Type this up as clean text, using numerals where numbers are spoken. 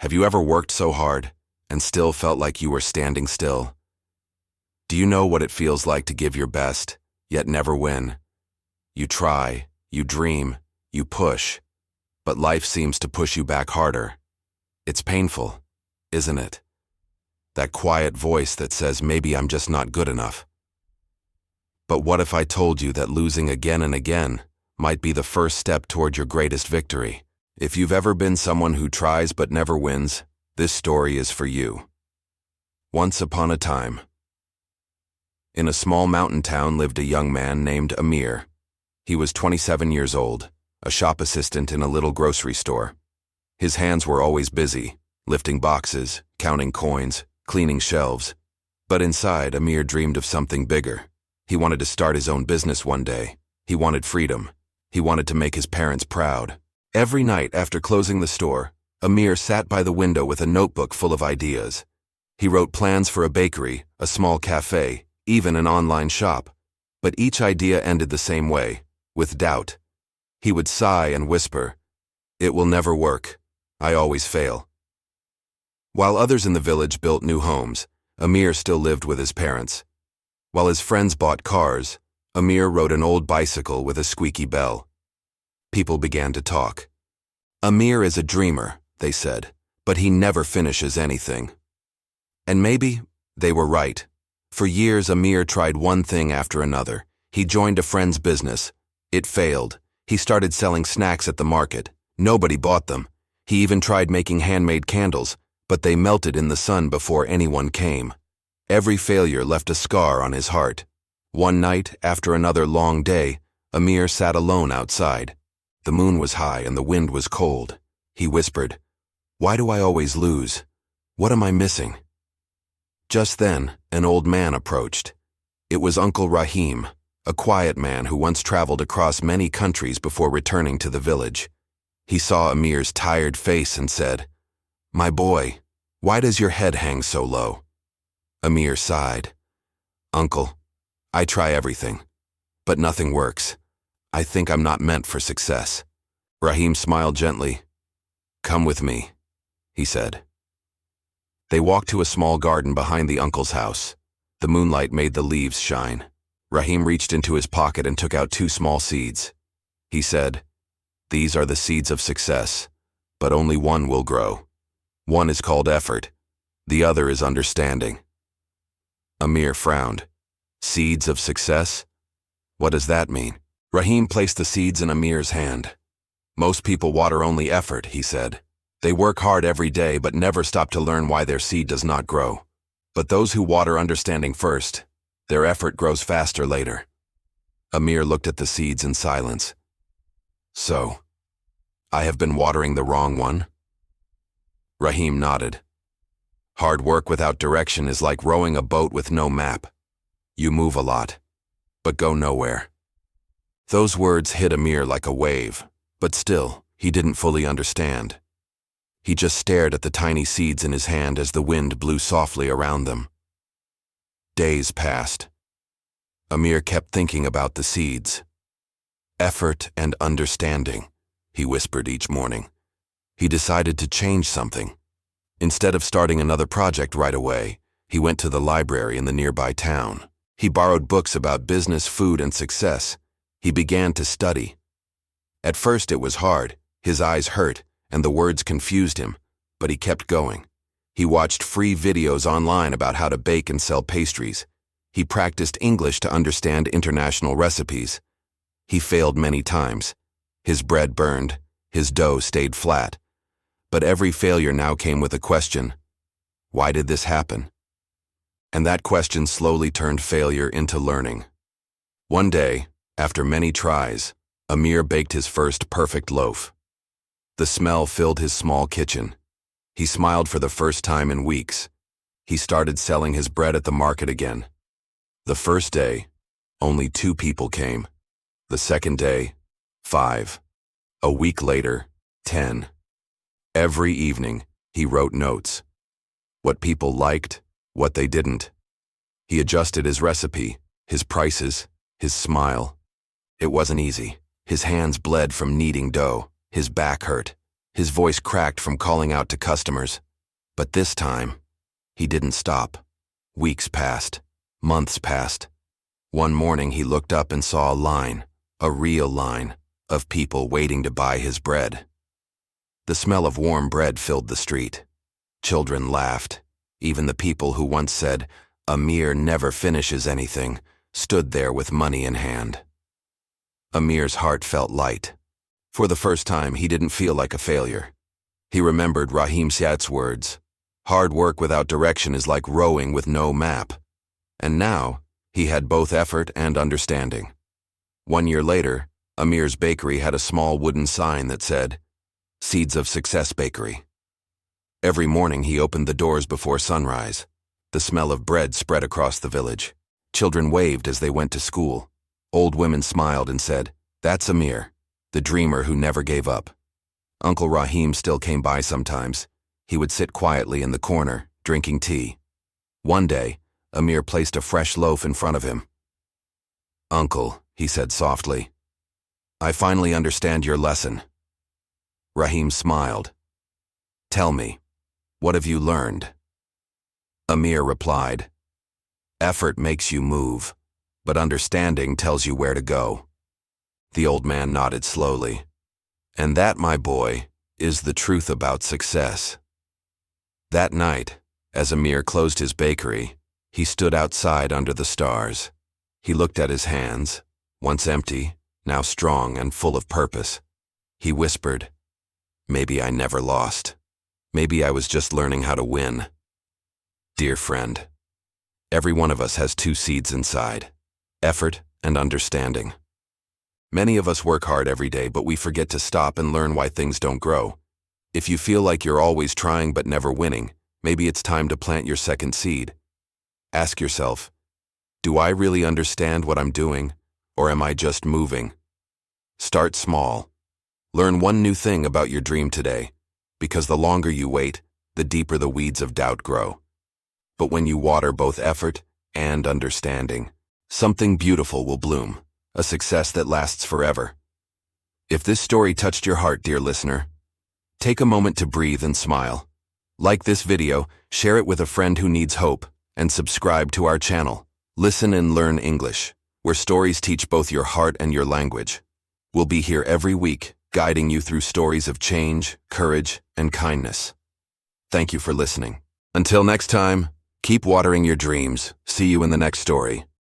Have you ever worked so hard and still felt like you were standing still? Do you know what it feels like to give your best, yet never win? You try, you dream, you push, but life seems to push you back harder. It's painful, isn't it? That quiet voice that says, maybe I'm just not good enough. But what if I told you that losing again and again might be the first step toward your greatest victory? If you've ever been someone who tries but never wins, this story is for you. Once upon a time, in a small mountain town lived a young man named Amir. He was 27 years old, a shop assistant in a little grocery store. His hands were always busy, lifting boxes, counting coins, cleaning shelves. But inside, Amir dreamed of something bigger. He wanted to start his own business one day. He wanted freedom. He wanted to make his parents proud. Every night after closing the store, Amir sat by the window with a notebook full of ideas. He wrote plans for a bakery, a small cafe, even an online shop. But each idea ended the same way, with doubt. He would sigh and whisper, "It will never work. I always fail." While others in the village built new homes, Amir still lived with his parents. While his friends bought cars, Amir rode an old bicycle with a squeaky bell. People began to talk. Amir is a dreamer, they said, but he never finishes anything. And maybe they were right. For years, Amir tried one thing after another. He joined a friend's business. It failed. He started selling snacks at the market. Nobody bought them. He even tried making handmade candles, but they melted in the sun before anyone came. Every failure left a scar on his heart. One night, after another long day, Amir sat alone outside. The moon was high and the wind was cold. He whispered, "Why do I always lose? What am I missing?" Just then, an old man approached. It was Uncle Rahim, a quiet man who once traveled across many countries before returning to the village. He saw Amir's tired face and said, "My boy, why does your head hang so low?" Amir sighed. "Uncle, I try everything, but nothing works. I think I'm not meant for success." Rahim smiled gently. "Come with me," he said. They walked to a small garden behind the uncle's house. The moonlight made the leaves shine. Rahim reached into his pocket and took out 2 small seeds. He said, "These are the seeds of success, but only one will grow. One is called effort. The other is understanding." Amir frowned. "Seeds of success? What does that mean?" Rahim placed the seeds in Amir's hand. "Most people water only effort," he said. "They work hard every day but never stop to learn why their seed does not grow. But those who water understanding first, their effort grows faster later." Amir looked at the seeds in silence. "So, I have been watering the wrong one?" Rahim nodded. "Hard work without direction is like rowing a boat with no map. You move a lot, but go nowhere." Those words hit Amir like a wave, but still, he didn't fully understand. He just stared at the tiny seeds in his hand as the wind blew softly around them. Days passed. Amir kept thinking about the seeds. "Effort and understanding," he whispered each morning. He decided to change something. Instead of starting another project right away, he went to the library in the nearby town. He borrowed books about business, food, and success. He began to study. At first it was hard, his eyes hurt, and the words confused him, but he kept going. He watched free videos online about how to bake and sell pastries. He practiced English to understand international recipes. He failed many times. His bread burned, his dough stayed flat. But every failure now came with a question: why did this happen? And that question slowly turned failure into learning. One day, after many tries, Amir baked his first perfect loaf. The smell filled his small kitchen. He smiled for the first time in weeks. He started selling his bread at the market again. The first day, only 2 people came. The second day, 5. A week later, 10. Every evening, he wrote notes. What people liked, what they didn't. He adjusted his recipe, his prices, his smile. It wasn't easy. His hands bled from kneading dough. His back hurt. His voice cracked from calling out to customers. But this time, he didn't stop. Weeks passed. Months passed. One morning he looked up and saw a line, a real line, of people waiting to buy his bread. The smell of warm bread filled the street. Children laughed. Even the people who once said, "Amir never finishes anything," stood there with money in hand. Amir's heart felt light. For the first time, he didn't feel like a failure. He remembered Rahim Syat's words, "Hard work without direction is like rowing with no map." And now, he had both effort and understanding. 1 year later, Amir's bakery had a small wooden sign that said, "Seeds of Success Bakery." Every morning he opened the doors before sunrise. The smell of bread spread across the village. Children waved as they went to school. Old women smiled and said, "That's Amir, the dreamer who never gave up." Uncle Rahim still came by sometimes. He would sit quietly in the corner, drinking tea. One day, Amir placed a fresh loaf in front of him. "Uncle," he said softly, "I finally understand your lesson." Rahim smiled. "Tell me, what have you learned?" Amir replied, "Effort makes you move, but understanding tells you where to go." The old man nodded slowly. "And that, my boy, is the truth about success." That night, as Amir closed his bakery, he stood outside under the stars. He looked at his hands, once empty, now strong and full of purpose. He whispered, "Maybe I never lost. Maybe I was just learning how to win." Dear friend, every one of us has two seeds inside, effort and understanding. Many of us work hard every day, but we forget to stop and learn why things don't grow. If you feel like you're always trying but never winning, maybe it's time to plant your second seed. Ask yourself, do I really understand what I'm doing, or am I just moving? Start small. Learn one new thing about your dream today, because the longer you wait, the deeper the weeds of doubt grow. But when you water both effort and understanding, something beautiful will bloom, a success that lasts forever. If this story touched your heart, dear listener, take a moment to breathe and smile. Like this video, share it with a friend who needs hope, and subscribe to our channel, Listen and Learn English, where stories teach both your heart and your language. We'll be here every week, guiding you through stories of change, courage, and kindness. Thank you for listening. Until next time, keep watering your dreams. See you in the next story.